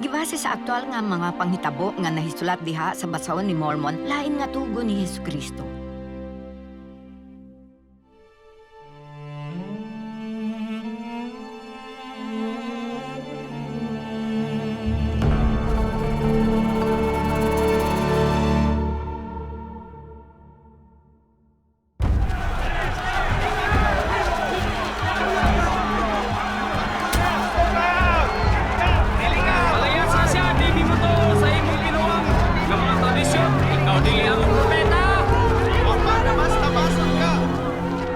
Gibase sa aktual nga mga panghitabo nga nahisulat diha sa basahon ni Mormon, lain nga tugon ni Hesukristo. Palayasa siya, di mo to sa imong ginuwang nga mga tradisyon. Ikaw dili ang propeta.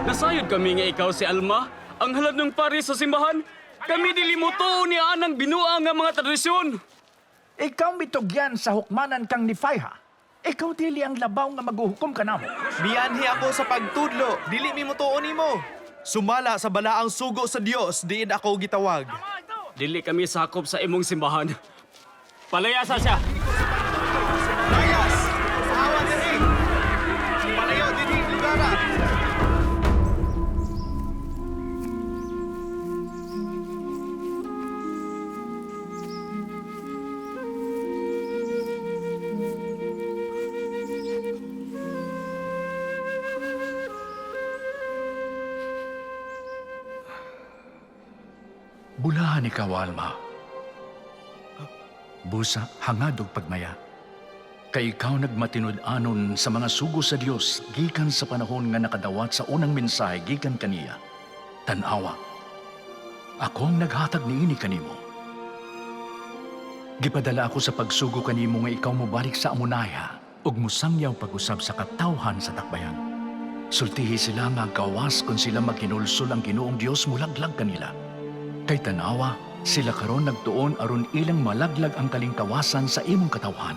Nasayod kami nga ikaw si Alma, ang halad ng pari sa simbahan. Kami dili mo to ni anang binuang nga mga tradisyon. Ikaw mitugyan sa hukmanan kang ni Faiha. Ikaw dili ang labaw nga maghuhukom ka namo. Biyanhi ako sa pagtudlo, dili mi mutuon nimo. Sumala sa balaang sugo sa Dios, diin ako gitawag. Dili kami sakop sa imong simbahan. Palayasa siya. Layas! Sa awa diri! Palayo diri lugara! Bulahan ikaw, Alma. Busa, hangad og pagmaya. Kay ikaw nagmatinud-anon sa mga sugo sa Dios gikan sa panahon nga nakadawat sa unang mensahe gikan kaniya. Tanawa, ako ang naghatag niini kanimo. Gipadala ako sa pagsugo kanimo nga ikaw mobalik sa amunaya ug musangyaw pag-usab sa katawhan sa takbayan. Sultihi sila nga gawas kung sila maghinulsol ang Ginoong Dios mulaglag kanila. Kay tanawa, sila karon nagtuon aron ilang malaglag ang kalingkawasan sa imong katawhan.